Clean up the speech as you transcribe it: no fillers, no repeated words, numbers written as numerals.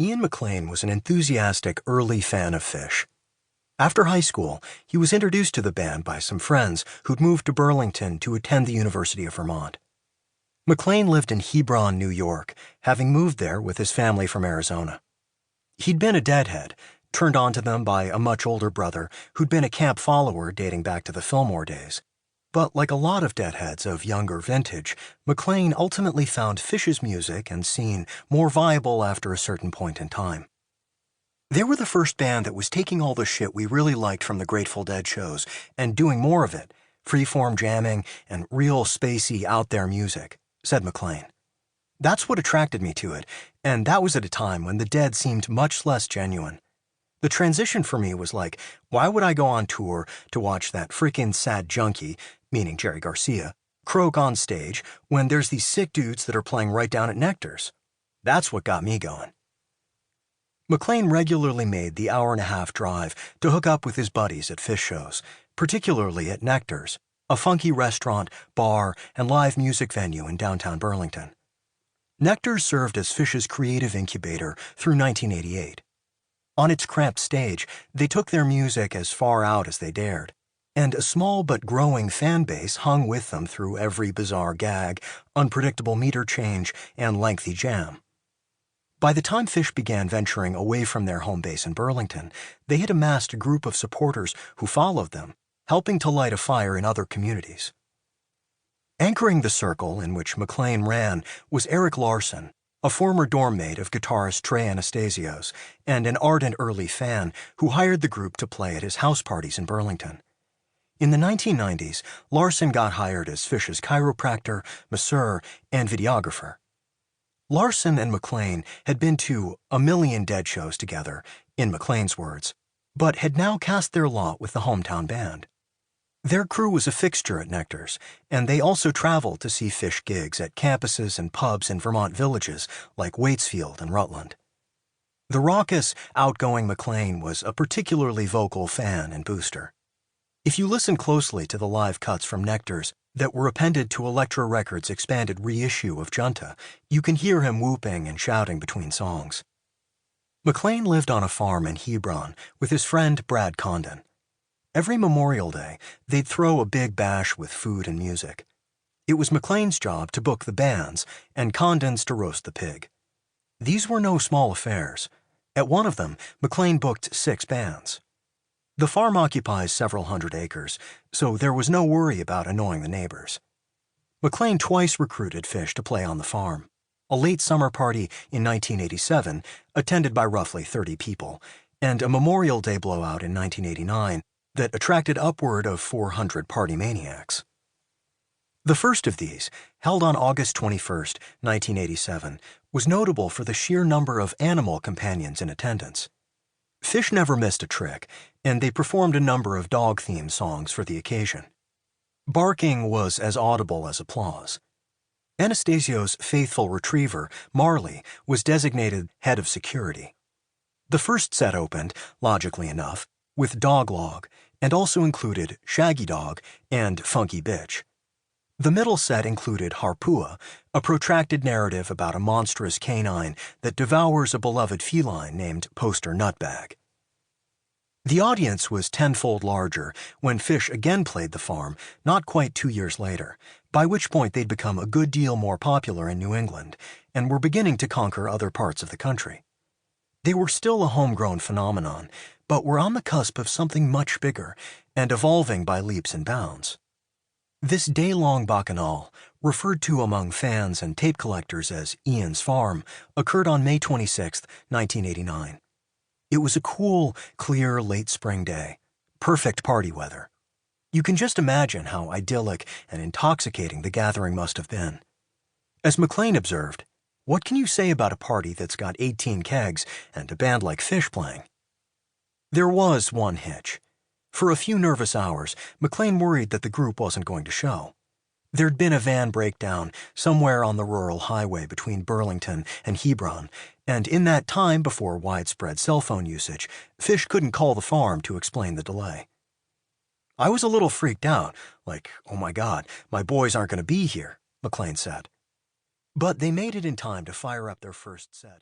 Ian McLean was an enthusiastic early fan of Phish. After high school, he was introduced to the band by some friends who'd moved to Burlington to attend the University of Vermont. McLean lived in Hebron, New York, having moved there with his family from Arizona. He'd been a Deadhead, turned on to them by a much older brother who'd been a camp follower dating back to the Fillmore days. But like a lot of Deadheads of younger vintage, McLean ultimately found Phish's music and scene more viable after a certain point in time. They were the first band that was taking all the shit we really liked from the Grateful Dead shows and doing more of it, freeform jamming and real spacey out-there music, said McLean. That's what attracted me to it, and that was at a time when the Dead seemed much less genuine. The transition for me was like, why would I go on tour to watch that freaking sad junkie, meaning Jerry Garcia, croak on stage when there's these sick dudes that are playing right down at Nectar's? That's what got me going. McLean regularly made the hour-and-a-half drive to hook up with his buddies at Phish shows, particularly at Nectar's, a funky restaurant, bar, and live music venue in downtown Burlington. Nectar's served as Phish's creative incubator through 1988. On its cramped stage, they took their music as far out as they dared, and a small but growing fan base hung with them through every bizarre gag, unpredictable meter change, and lengthy jam. By the time Phish began venturing away from their home base in Burlington, they had amassed a group of supporters who followed them, helping to light a fire in other communities. Anchoring the circle in which McLean ran was Eric Larson, a former dorm mate of guitarist Trey Anastasio's and an ardent early fan who hired the group to play at his house parties in Burlington. In the 1990s, Larson got hired as Phish's chiropractor, masseur, and videographer. Larson and McLean had been to a million Dead shows together, in McLean's words, but had now cast their lot with the hometown band. Their crew was a fixture at Nectar's, and they also traveled to see Phish gigs at campuses and pubs in Vermont villages like Waitsfield and Rutland. The raucous, outgoing McLean was a particularly vocal fan and booster. If you listen closely to the live cuts from Nectar's that were appended to Elektra Records' expanded reissue of Junta, you can hear him whooping and shouting between songs. McLean lived on a farm in Hebron with his friend Brad Condon. Every Memorial Day, they'd throw a big bash with food and music. It was McLean's job to book the bands and Condon's to roast the pig. These were no small affairs. At one of them, McLean booked 6 bands. The farm occupies several hundred acres, so there was no worry about annoying the neighbors. McLean twice recruited Phish to play on the farm. A late summer party in 1987, attended by roughly 30 people, and a Memorial Day blowout in 1989 that attracted upward of 400 party maniacs. The first of these, held on August 21, 1987, was notable for the sheer number of animal companions in attendance. Phish never missed a trick, and they performed a number of dog-themed songs for the occasion. Barking was as audible as applause. Anastasio's faithful retriever, Marley, was designated head of security. The first set opened, logically enough, with Dog Log, and also included Shaggy Dog and Funky Bitch. The middle set included Harpua, a protracted narrative about a monstrous canine that devours a beloved feline named Poster Nutbag. The audience was tenfold larger when Phish again played the farm, not quite 2 years later, by which point they'd become a good deal more popular in New England and were beginning to conquer other parts of the country. They were still a homegrown phenomenon, but were on the cusp of something much bigger and evolving by leaps and bounds. This day-long bacchanal, referred to among fans and tape collectors as Ian's Farm, occurred on May 26, 1989. It was a cool, clear late spring day, perfect party weather. You can just imagine how idyllic and intoxicating the gathering must have been. As McLean observed, what can you say about a party that's got 18 kegs and a band like Phish playing? There was one hitch. For a few nervous hours, McLean worried that the group wasn't going to show. There'd been a van breakdown somewhere on the rural highway between Burlington and Hebron, and in that time before widespread cell phone usage, Phish couldn't call the farm to explain the delay. I was a little freaked out, like, oh my God, my boys aren't going to be here, McLean said. But they made it in time to fire up their first set.